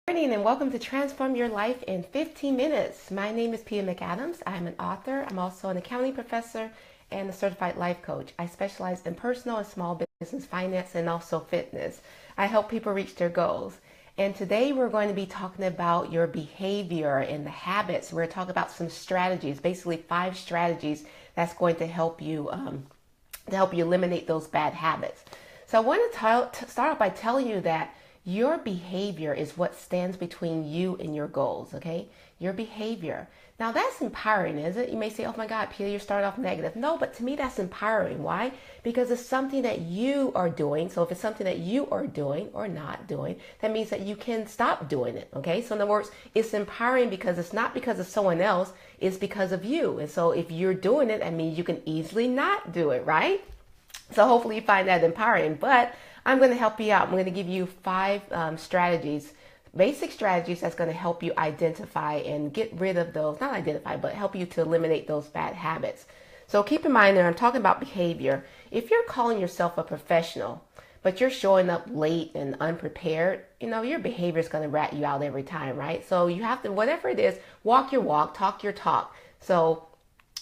Good morning and welcome to Transform Your Life in 15 Minutes. My name is McAdams. I'm an author. I'm also an accounting professor and a certified life coach. I specialize in personal and small business finance and also fitness. I help people reach their goals. And today we're going to be talking about your behavior and the habits. We're going to talk about some strategies, basically 5 strategies that's going to help you eliminate those bad habits. So I want to start off by telling you that your behavior is what stands between you and your goals, okay? Your behavior. Now that's empowering, is it? You may say, oh my God, Peter, you started off negative. No, but to me that's empowering. Why? Because it's something that you are doing. So if it's something that you are doing or not doing, that means that you can stop doing it, okay? So in other words, it's empowering because it's not because of someone else, it's because of you. And so if you're doing it, that means you can easily not do it, right? So hopefully you find that empowering, but I'm going to help you out. I'm going to give you 5 strategies, basic strategies that's going to help you identify and get rid of those, not identify, but help you to eliminate those bad habits. So keep in mind that I'm talking about behavior. If you're calling yourself a professional, but you're showing up late and unprepared, your behavior is going to rat you out every time, right? So you have to, whatever it is, walk your walk, talk your talk. So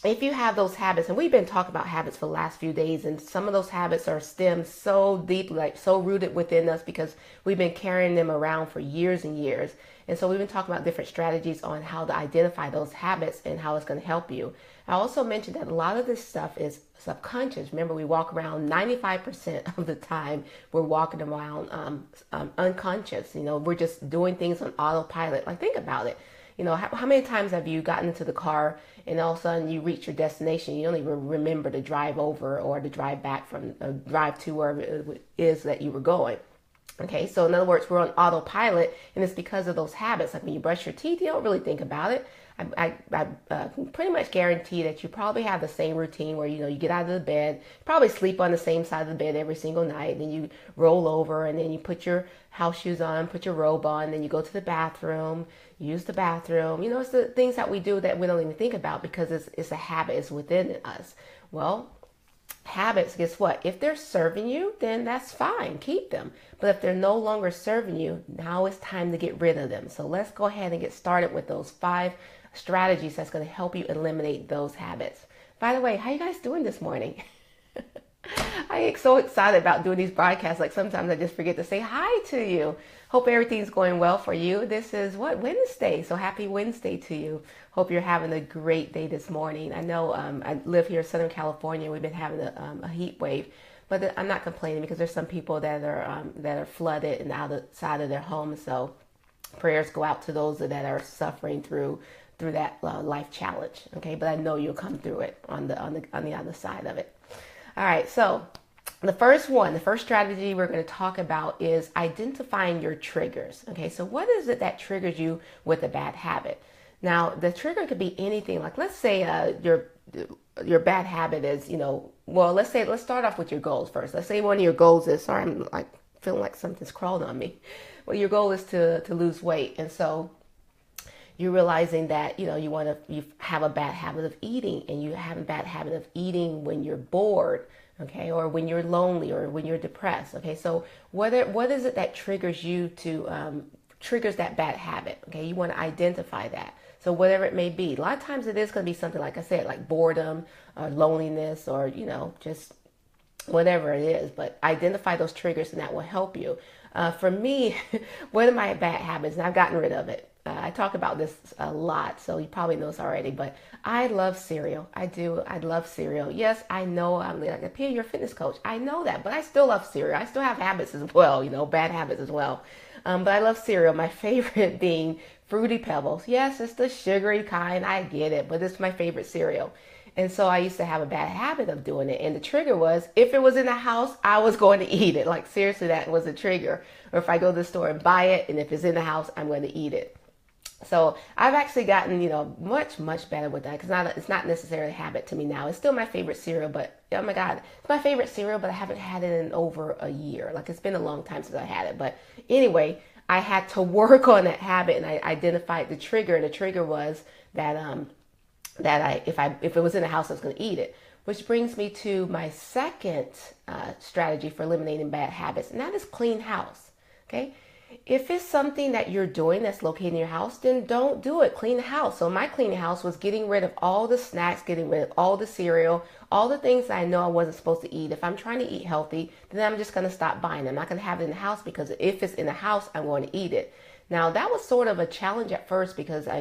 if you have those habits, and we've been talking about habits for the last few days, and some of those habits are stemmed so deeply, like so rooted within us because we've been carrying them around for years and years. And so we've been talking about different strategies on how to identify those habits and how it's going to help you. I also mentioned that a lot of this stuff is subconscious. Remember, we walk around 95% of the time, we're walking around unconscious. We're just doing things on autopilot. Like, think about it. How many times have you gotten into the car and all of a sudden you reach your destination? You don't even remember to drive over or to drive back drive to wherever it is that you were going. Okay, so in other words, we're on autopilot, and it's because of those habits. Like when you brush your teeth, you don't really think about it. I pretty much guarantee that you probably have the same routine where, you get out of the bed, probably sleep on the same side of the bed every single night. Then you roll over and then you put your house shoes on, put your robe on, then you go to the bathroom, use the bathroom. It's the things that we do that we don't even think about because it's a habit, it's within us. Well, habits, guess what? If they're serving you, then that's fine. Keep them. But if they're no longer serving you, now it's time to get rid of them. So let's go ahead and get started with those 5 strategies that's going to help you eliminate those habits. By the way, how you guys doing this morning? I get so excited about doing these broadcasts. Like sometimes I just forget to say hi to you. Hope everything's going well for you. This is Wednesday. So happy Wednesday to you. Hope you're having a great day this morning. I know I live here in Southern California. We've been having a heat wave, but I'm not complaining because there's some people that are flooded and outside of their homes. So prayers go out to those that are suffering through that life challenge. Okay, but I know you'll come through it on the other side of it. All right, so the first strategy we're going to talk about is identifying your triggers. Okay, so what is it that triggers you with a bad habit? Now, the trigger could be anything. Like, let's say your bad habit is, let's start off with your goals first. Let's say one of your goals is, sorry, I'm like feeling like something's crawled on me. Well, your goal is to lose weight, and so you're realizing that you have a bad habit of eating, and you have a bad habit of eating when you're bored, okay, or when you're lonely, or when you're depressed. Okay, so what is it that triggers you to triggers that bad habit? Okay, you want to identify that. So whatever it may be, a lot of times it is going to be something like I said, like boredom, or loneliness, or just whatever it is. But identify those triggers, and that will help you. For me, one of my bad habits, and I've gotten rid of it. I talk about this a lot, so you probably know this already, but I love cereal. I do. I love cereal. Yes, I know I'm like, Peter, you're a fitness coach. I know that, but I still love cereal. I still have habits as well, bad habits as well. But I love cereal. My favorite being Fruity Pebbles. Yes, it's the sugary kind. I get it, but it's my favorite cereal. And so I used to have a bad habit of doing it. And the trigger was, if it was in the house, I was going to eat it. Like seriously, that was a trigger. Or if I go to the store and buy it, and if it's in the house, I'm going to eat it. So I've actually gotten, much, much better with that because it's not necessarily a habit to me now. It's still my favorite cereal, but oh my God, it's my favorite cereal, but I haven't had it in over a year. Like it's been a long time since I had it. But anyway, I had to work on that habit, and I identified the trigger. And the trigger was that if it was in the house, I was going to eat it. Which brings me to my second strategy for eliminating bad habits, and that is clean house. Okay. If it's something that you're doing that's located in your house, then don't do it. Clean the house. So my cleaning house was getting rid of all the snacks, getting rid of all the cereal, all the things that I know I wasn't supposed to eat. If I'm trying to eat healthy, then I'm just going to stop buying them. I'm not going to have it in the house because if it's in the house, I'm going to eat it. Now that was sort of a challenge at first because I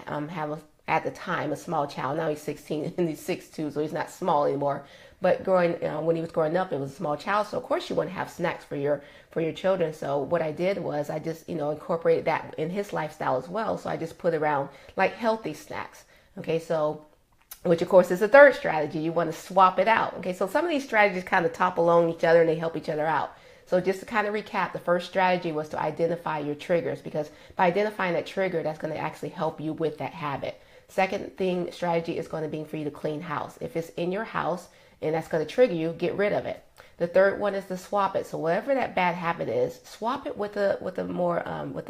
have at the time a small child. Now he's 16 and he's 6'2", so he's not small anymore. But when he was growing up, it was a small child, so of course you want to have snacks for your children. So what I did was I just incorporated that in his lifestyle as well. So I just put around like healthy snacks. Okay, so which of course is the third strategy. You want to swap it out. Okay, so some of these strategies kind of topple on each other and they help each other out. So just to kind of recap, the first strategy was to identify your triggers, because by identifying that trigger, that's going to actually help you with that habit. Second strategy is going to be for you to clean house. If it's in your house and that's going to trigger you, get rid of it. The third one is to swap it. So whatever that bad habit is, swap it with a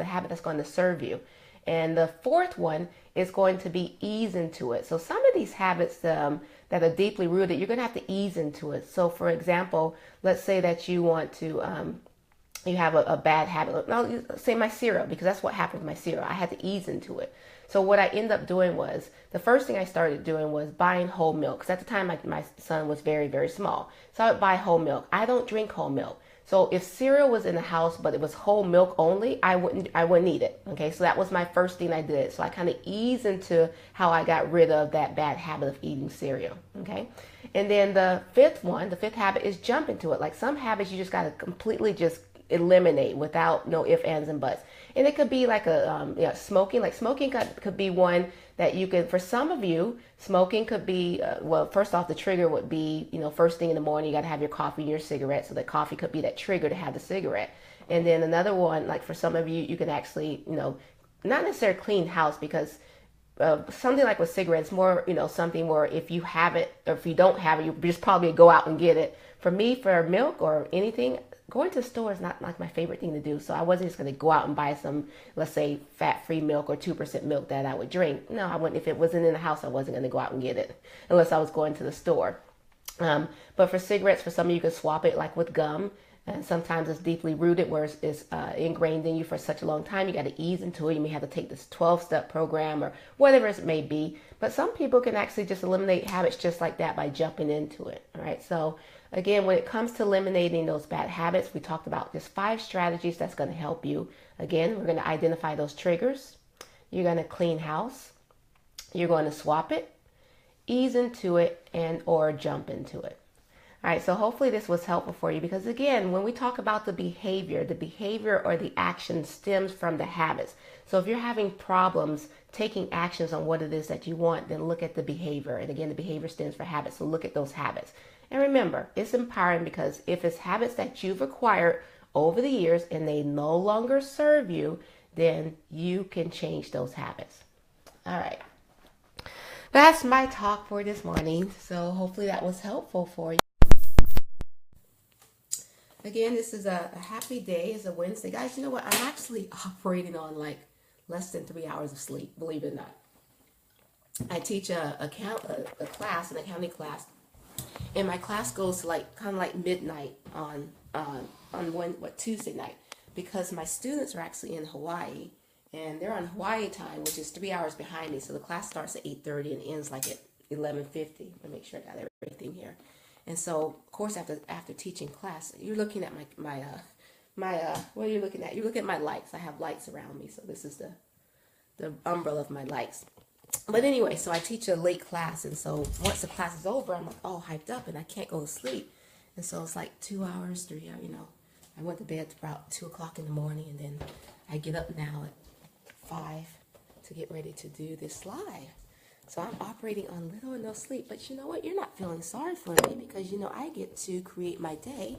habit that's going to serve you. And the fourth one is going to be ease into it. So some of these habits that are deeply rooted, you're going to have to ease into it. So for example, let's say that you want to, you have a bad habit. Now, say my cereal, because that's what happened with my cereal. I had to ease into it. So what I ended up doing was, the first thing I started doing was buying whole milk. Because at the time, my son was very, very small. So I would buy whole milk. I don't drink whole milk. So if cereal was in the house, but it was whole milk only, I wouldn't eat it. Okay, so that was my first thing I did. So I kind of eased into how I got rid of that bad habit of eating cereal. Okay, and then the fifth habit is jump into it. Like some habits you just got to completely just eliminate without no ifs, ands, and buts. And it could be like smoking. Like smoking could be one that you could, for some of you, smoking could be, well, first off, the trigger would be, first thing in the morning, you got to have your coffee and your cigarette. So the coffee could be that trigger to have the cigarette. And then another one, like for some of you, you can actually, not necessarily clean house, because something like with cigarettes, more, something where if you have it, or if you don't have it, you just probably go out and get it. For me, for milk or anything, going to the store is not like my favorite thing to do. So I wasn't just going to go out and buy some, let's say, fat-free milk or 2% milk that I would drink. No, I wouldn't. If it wasn't in the house, I wasn't going to go out and get it unless I was going to the store. But for cigarettes, for some of you, can swap it like with gum. And sometimes it's deeply rooted, where it's ingrained in you for such a long time. You got to ease into it. You may have to take this 12-step program or whatever it may be. But some people can actually just eliminate habits just like that by jumping into it. All right. So again, when it comes to eliminating those bad habits, we talked about just 5 strategies that's going to help you. Again, we're going to identify those triggers. You're going to clean house. You're going to swap it, ease into it, and or jump into it. All right, so hopefully this was helpful for you, because again, when we talk about the behavior or the action stems from the habits. So if you're having problems taking actions on what it is that you want, then look at the behavior. And again, the behavior stems from habits, so look at those habits. And remember, it's empowering, because if it's habits that you've acquired over the years and they no longer serve you, then you can change those habits. All right. That's my talk for this morning. So hopefully that was helpful for you. Again, this is a happy day. It's a Wednesday. Guys, you know what? I'm actually operating on like less than 3 hours of sleep, believe it or not. I teach a class, an accounting class, and my class goes to like kind of like midnight on Tuesday night, because my students are actually in Hawaii, and they're on Hawaii time, which is 3 hours behind me. So the class starts at 8:30 and ends like at 11:50. Let me make sure I got everything here. And so, of course, after teaching class, you're looking at my what are you looking at? You're looking at my lights. I have lights around me, so this is the umbrella of my lights. But anyway, so I teach a late class, and so once the class is over, I'm like all hyped up, and I can't go to sleep. And so it's like 2 hours, 3 hours, I went to bed about 2 o'clock in the morning, and then I get up now at 5 to get ready to do this live. So I'm operating on little or no sleep. But you know what? You're not feeling sorry for me, because, I get to create my day.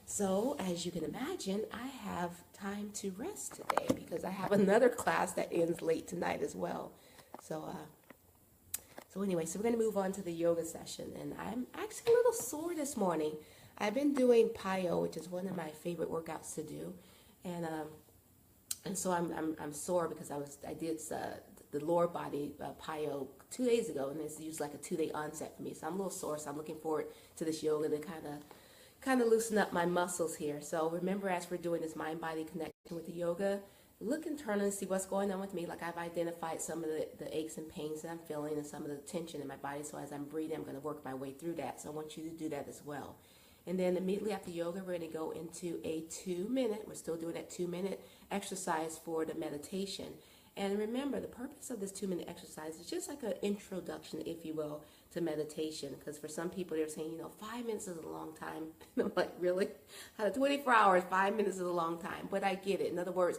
So as you can imagine, I have time to rest today, because I have another class that ends late tonight as well. So anyway, so we're going to move on to the yoga session. And I'm actually a little sore this morning. I've been doing PIO, which is one of my favorite workouts to do. And so I'm sore because I did the lower body PIO 2 days ago, and it's used like a 2-day onset for me. So I'm a little sore, so I'm looking forward to this yoga to kind of loosen up my muscles here. So remember, as we're doing this mind-body connection with the yoga, look internally and see what's going on with me. Like I've identified some of the aches and pains that I'm feeling and some of the tension in my body. So as I'm breathing, I'm going to work my way through that. So I want you to do that as well. And then immediately after yoga, we're going to go into a 2-minute, we're still doing that 2-minute exercise for the meditation. And remember, the purpose of this 2-minute exercise is just like an introduction, if you will, to meditation. Because for some people, they're saying, 5 minutes is a long time. And I'm like, really? Out of 24 hours, 5 minutes is a long time. But I get it. In other words,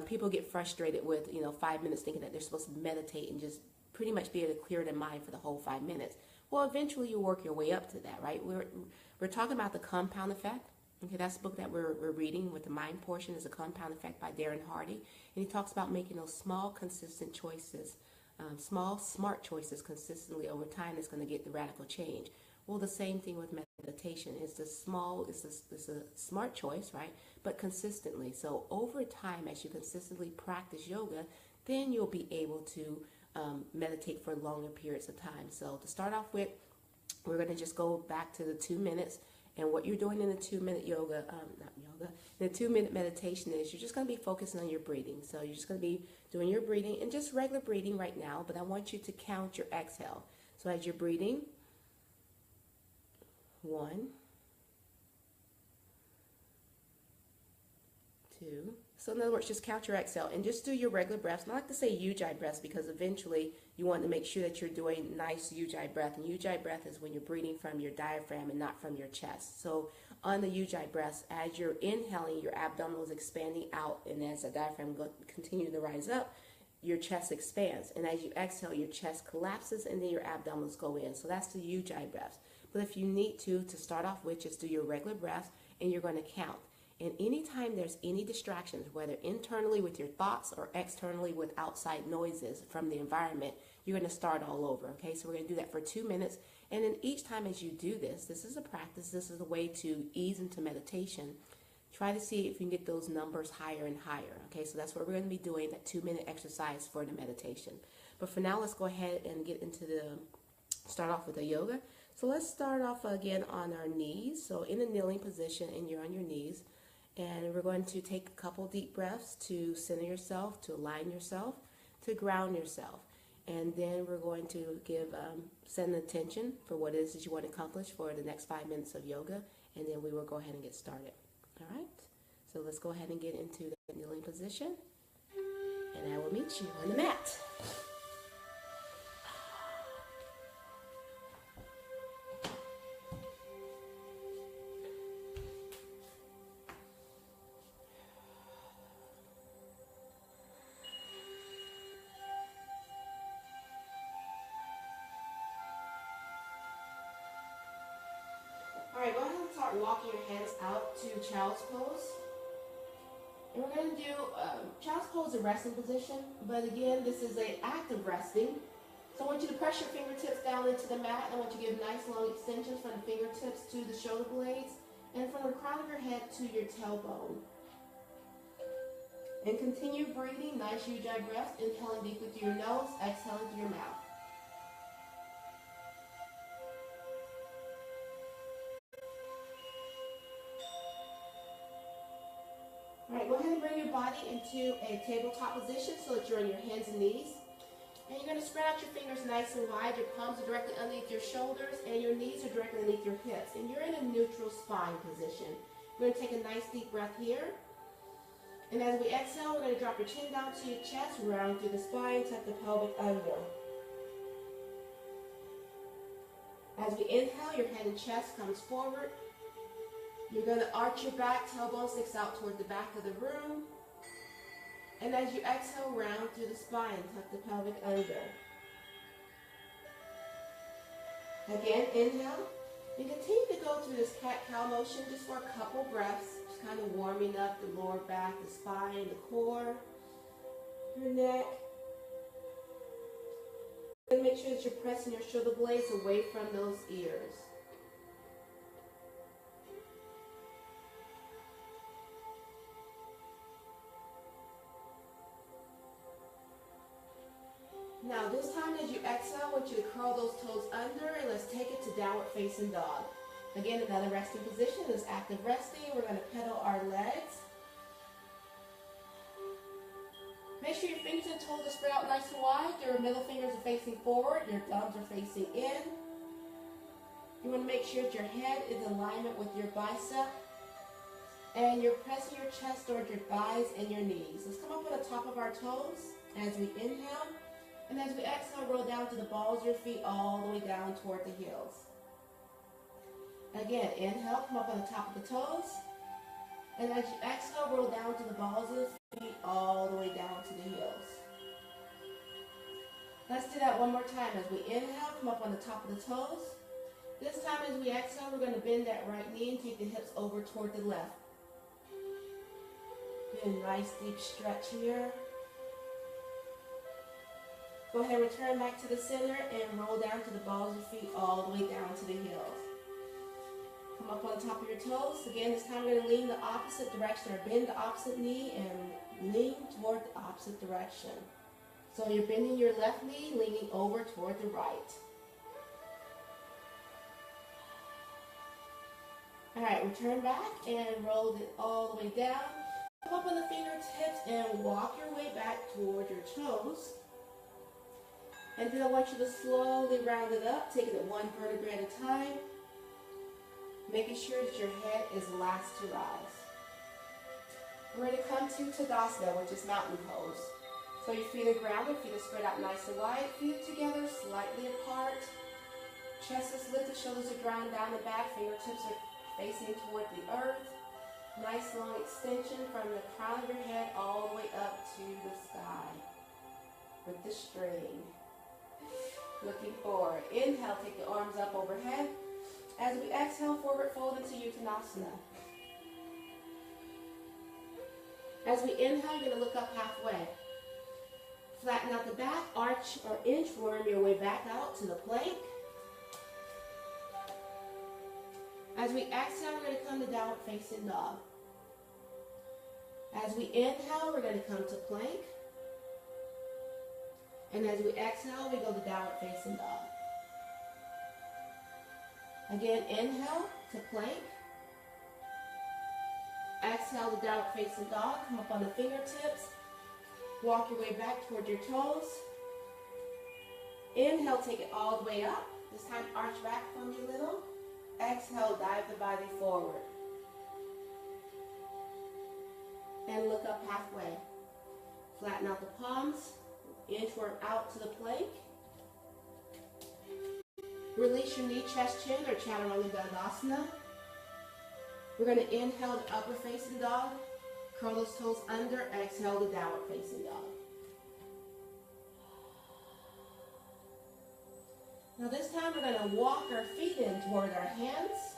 people get frustrated with, 5 minutes thinking that they're supposed to meditate and just pretty much be able to clear their mind for the whole 5 minutes. Well, eventually you work your way up to that, right? We're talking about the compound effect. Okay, that's the book that we're reading with the mind portion is A Compound Effect by Darrin. And he talks about making those small, consistent choices, small, smart choices consistently over time that's going to get the radical change. Well, the same thing with meditation. It's a smart choice, right? But consistently. So over time, as you consistently practice yoga, then you'll be able to meditate for longer periods of time. So to start off with, we're going to just go back to the 2 minutes. And what you're doing in the 2-minute the 2-minute meditation is you're just going to be focusing on your breathing. So you're just going to be doing your breathing and just regular breathing right now, but I want you to count your exhale. So as you're breathing, 1, 2. So in other words, just count your exhale and just do your regular breaths. And I like to say ujjayi breaths because eventually you want to make sure that you're doing nice ujjayi breath. And ujjayi breath is when you're breathing from your diaphragm and not from your chest. So on the ujjayi breaths, as you're inhaling, your abdominal is expanding out. And as the diaphragm continues to rise up, your chest expands. And as you exhale, your chest collapses and then your abdominals go in. So that's the ujjayi breaths. But if you need to start off with, just do your regular breaths and you're going to count. And anytime there's any distractions, whether internally with your thoughts or externally with outside noises from the environment, you're going to start all over, okay? So we're going to do that for 2 minutes. And then each time as you do this is a practice. This is a way to ease into meditation. Try to see if you can get those numbers higher and higher, okay? So that's what we're going to be doing, that 2-minute exercise for the meditation. But for now, let's go ahead and get into start off with the yoga. So let's start off again on our knees. So in a kneeling position, and you're on your knees. And we're going to take a couple deep breaths to center yourself, to align yourself, to ground yourself. And then we're going to send the attention for what it is that you want to accomplish for the next 5 minutes of yoga. And then we will go ahead and get started. All right? So let's go ahead and get into the kneeling position. And I will meet you on the mat. Alright, go ahead and start walking your hands out to child's pose. And we're going to do child's pose, a resting position. But again, this is an active resting. So I want you to press your fingertips down into the mat. I want you to give nice long extensions from the fingertips to the shoulder blades. And from the crown of your head to your tailbone. And continue breathing, nice ujjayi breaths. Inhaling deeply through your nose, exhaling through your mouth. Alright, go ahead and bring your body into a tabletop position so that you're on your hands and knees. And you're going to spread out your fingers nice and wide. Your palms are directly underneath your shoulders and your knees are directly underneath your hips. And you're in a neutral spine position. We're going to take a nice deep breath here. And as we exhale, we're going to drop your chin down to your chest, round through the spine, tuck the pelvic under. As we inhale, your head and chest comes forward. You're going to arch your back, tailbone sticks out toward the back of the room. And as you exhale, round through the spine, tuck the pelvic under. Again, inhale. And continue to go through this cat-cow motion just for a couple breaths. Just kind of warming up the lower back, the spine, the core, your neck. And make sure that you're pressing your shoulder blades away from those ears. Now this time as you exhale, I want you to curl those toes under and let's take it to downward facing dog. Again, another resting position is active resting. We're going to pedal our legs. fingers and toes are spread out nice and wide. Your middle fingers are facing forward. Your thumbs are facing in. You want to make sure that your head is in alignment with your bicep. And you're pressing your chest towards your thighs and your knees. Let's come up on the top of our toes as we inhale. And as we exhale, roll down to the balls of your feet all the way down toward the heels. Again, inhale, come up on the top of the toes. And as you exhale, roll down to the balls of the feet all the way down to the heels. Let's do that one more time. As we inhale, come up on the top of the toes. This time as we exhale, we're going to bend that right knee and take the hips over toward the left. Get a nice deep stretch here. Go ahead and return back to the center and roll down to the balls of your feet all the way down to the heels. Come up on top of your toes. Again, this time we're going to lean the opposite direction, or bend the opposite knee and lean toward the opposite direction. So you're bending your left knee, leaning over toward the right. All right, return back and roll it all the way down. Come up on the fingertips and walk your way back toward your toes. And then I want you to slowly round it up, taking it one vertebrae at a time, making sure that your head is last to rise. We're going to come to Tadasana, which is mountain pose. So your feet are grounded, feet are spread out nice and wide, feet are together, slightly apart. Chest is lifted, shoulders are drawn down the back, fingertips are facing toward the earth. Nice long extension from the crown of your head all the way up to the sky with the string. Looking forward. Inhale, take the arms up overhead. As we exhale, forward fold into Uttanasana. As we inhale, you're going to look up halfway. Flatten out the back, arch or inchworm your way back out to the plank. As we exhale, we're going to come to downward facing dog. As we inhale, we're going to come to plank. And as we exhale, we go to downward facing dog. Again, inhale to plank. Exhale to downward facing dog. Come up on the fingertips. Walk your way back toward your toes. Inhale, take it all the way up. This time, arch back from you a little. Exhale, dive the body forward. And look up halfway. Flatten out the palms. Inchworm out to the plank. Release your knee, chest, chin, or Chaturanga Dandasana. We're going to inhale to upper facing dog. Curl those toes under. Exhale to downward facing dog. Now this time we're going to walk our feet in toward our hands.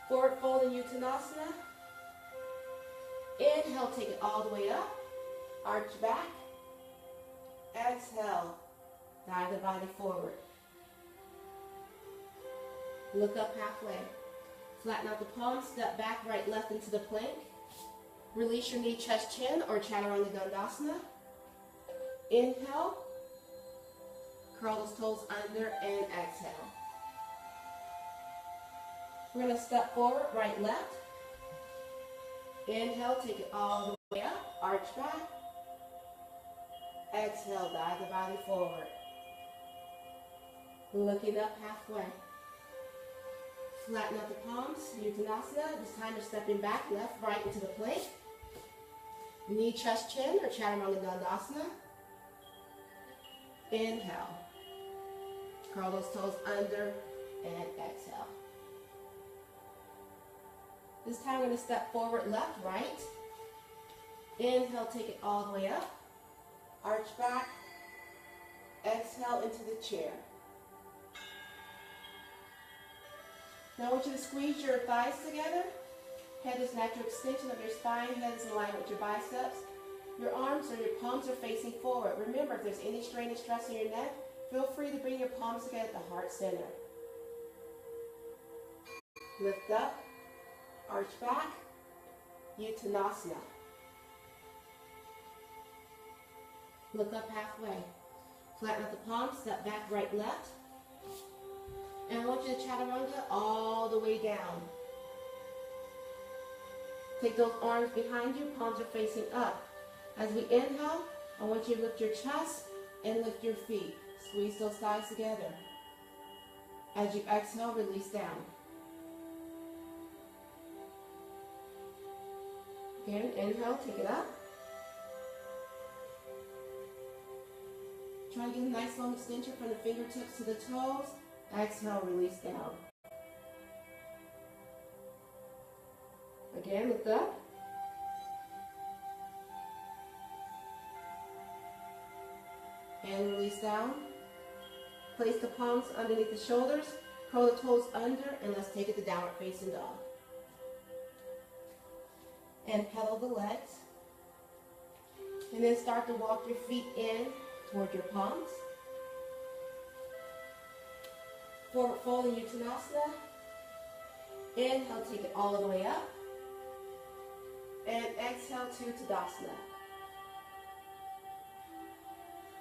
Forward fold in Uttanasana. Inhale, take it all the way up. Arch back. Exhale, dive the body forward. Look up halfway. Flatten out the palms, step back, right, left into the plank. Release your knee, chest, chin, or Chaturanga Dandasana. Inhale. Curl those toes under and exhale. We're going to step forward, right, left. Inhale, take it all the way up, arch back. Exhale, dive the body forward. Looking up halfway. Flatten out the palms, Uttanasana. This time you're stepping back, left, right into the plank. Knee, chest, chin, or Chaturanga Dandasana. Inhale. Curl those toes under and exhale. This time we're going to step forward, left, right. Inhale, take it all the way up. Arch back. Exhale into the chair. Now I want you to squeeze your thighs together. Head is natural extension of your spine. Head is in line with your biceps. Your arms or your palms are facing forward. Remember, if there's any strain and stress in your neck, feel free to bring your palms together at the heart center. Lift up. Arch back. Uttanasana. Look up halfway. Flatten out the palms, step back, right, left. And I want you to chaturanga all the way down. Take those arms behind you, palms are facing up. As we inhale, I want you to lift your chest and lift your feet. Squeeze those thighs together. As you exhale, release down. Again, inhale, take it up. Try to get a nice long extension from the fingertips to the toes. Exhale, release down. Again, lift up. And release down. Place the palms underneath the shoulders. Curl the toes under, and let's take it to downward facing dog. And pedal the legs. And then start to walk your feet in toward your palms. Forward fold in Uttanasana. Inhale, take it all the way up. And exhale to Tadasana.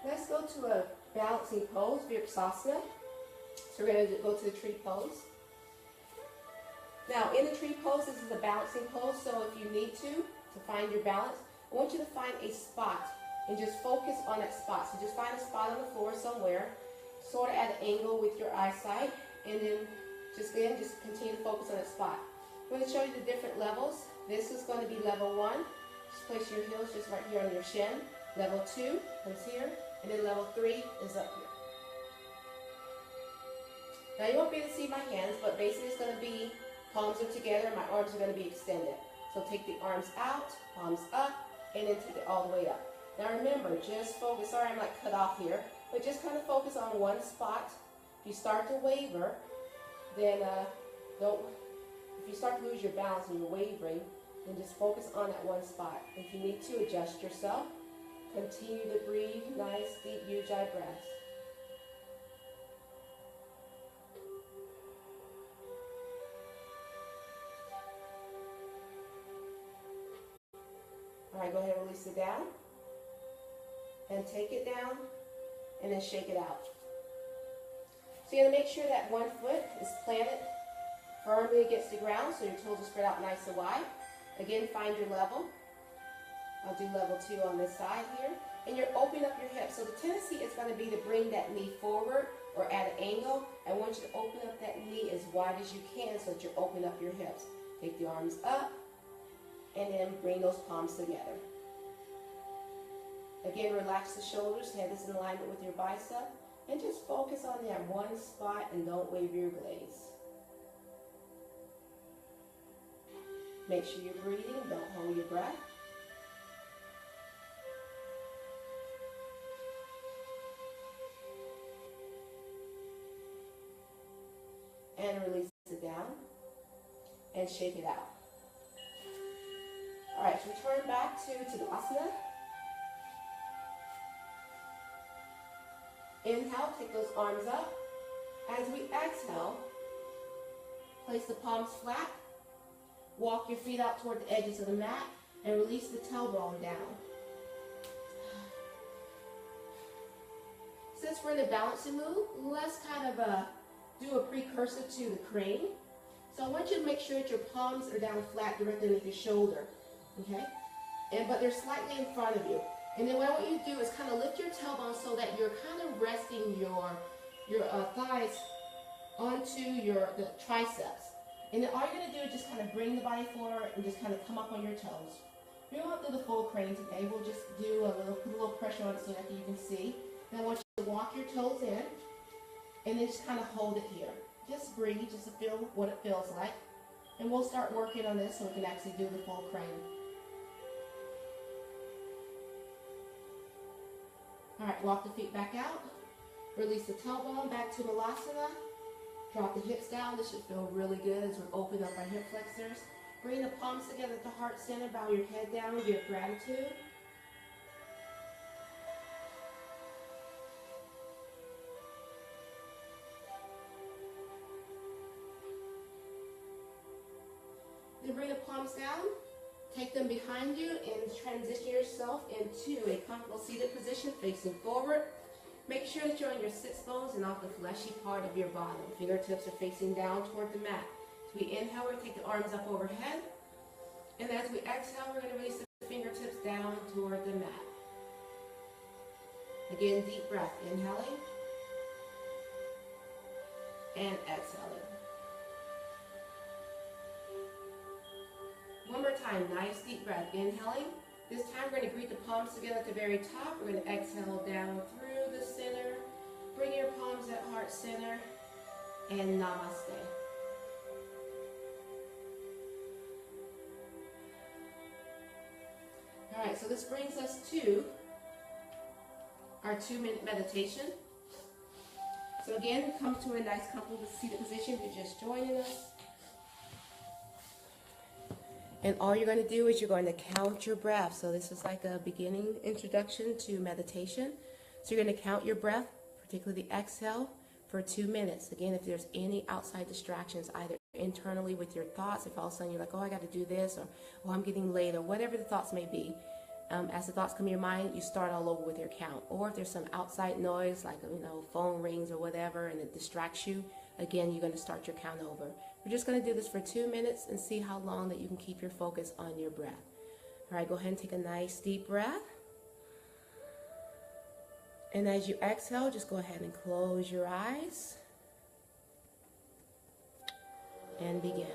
Let's go to a balancing pose, Virksasana. So we're going to go to the tree pose. Now, in the tree pose, this is a balancing pose, so if you need to find your balance, I want you to find a spot and just focus on that spot. So just find a spot on the floor somewhere, sort of at an angle with your eyesight, and then just continue to focus on that spot. I'm going to show you the different levels. This is going to be level 1. Just place your heels just right here on your shin. Level 2 comes here, and then level 3 is up here. Now you won't be able to see my hands, but basically it's going to be palms are together, my arms are going to be extended. So take the arms out, palms up, and then take it all the way up. Now remember, just focus, sorry I'm like cut off here, but just kind of focus on one spot. If you start to waver, then if you start to lose your balance and you're wavering, then just focus on that one spot. If you need to, adjust yourself. Continue to breathe, nice, deep Ujjayi breaths. All right, go ahead and release it down. And take it down, and then shake it out. So you're going to make sure that one foot is planted firmly against the ground, so your toes are spread out nice and wide. Again, find your level. I'll do level 2 on this side here. And you're opening up your hips. So the tendency is going to be to bring that knee forward or at an angle. I want you to open up that knee as wide as you can so that you're opening up your hips. Take the arms up, and then bring those palms together. Again, relax the shoulders, head is in alignment with your bicep, and just focus on that one spot and don't wave your gaze. Make sure you're breathing, don't hold your breath. And release it down and shake it out. All right, so return back to Tadasana. Inhale, take those arms up. As we exhale, place the palms flat. Walk your feet out toward the edges of the mat and release the tailbone down. Since we're in the balancing move, let's kind of do a precursor to the crane. So I want you to make sure that your palms are down flat directly underneath your shoulder. Okay? But they're slightly in front of you. And then what I want you to do is kind of lift your tailbone so that you're kind of resting your thighs onto the triceps. And then all you're going to do is just kind of bring the body forward and just kind of come up on your toes. We won't do the full crane today. We'll just do put a little pressure on it so that you can see. Then I want you to walk your toes in and then just kind of hold it here. Just breathe, just to feel what it feels like. And we'll start working on this so we can actually do the full crane. All right, walk the feet back out. Release the tailbone back to Malasana. Drop the hips down. This should feel really good as we open up our hip flexors. Bring the palms together at the heart center. Bow your head down. Give gratitude. Then bring the palms down. Take them behind you and transition yourself into a comfortable seated position facing forward. Make sure that you're on your sits bones and off the fleshy part of your bottom. Fingertips are facing down toward the mat. As we inhale, we take the arms up overhead. And as we exhale, we're going to release the fingertips down toward the mat. Again, deep breath, inhaling and exhaling. One more time, nice deep breath, inhaling. This time we're going to greet the palms together at the very top. We're going to exhale down through the center. Bring your palms at heart center and namaste. All right, so this brings us to our 2-minute meditation. So again, come to a nice comfortable seated position if you're just joining us. And all you're going to do is you're going to count your breath. So this is like a beginning introduction to meditation. So you're going to count your breath, particularly the exhale, for 2 minutes. Again, if there's any outside distractions, either internally with your thoughts, if all of a sudden you're like, oh, I got to do this, or oh, I'm getting late, or whatever the thoughts may be. As the thoughts come to your mind, you start all over with your count. Or if there's some outside noise, like, phone rings or whatever, and it distracts you, again, you're going to start your count over. We're just going to do this for 2 minutes and see how long that you can keep your focus on your breath. All right, go ahead and take a nice deep breath. And as you exhale, just go ahead and close your eyes and begin.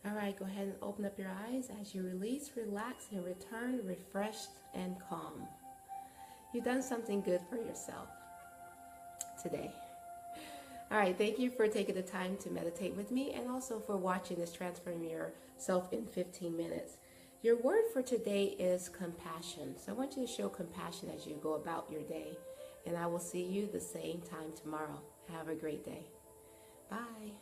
All right, go ahead and open up your eyes. As you release, relax, and return refreshed and calm. You've done something good for yourself today. All right, thank you for taking the time to meditate with me and also for watching this Transform Yourself in 15 minutes. Your word for today is compassion. So I want you to show compassion as you go about your day. And I will see you the same time tomorrow. Have a great day. Bye.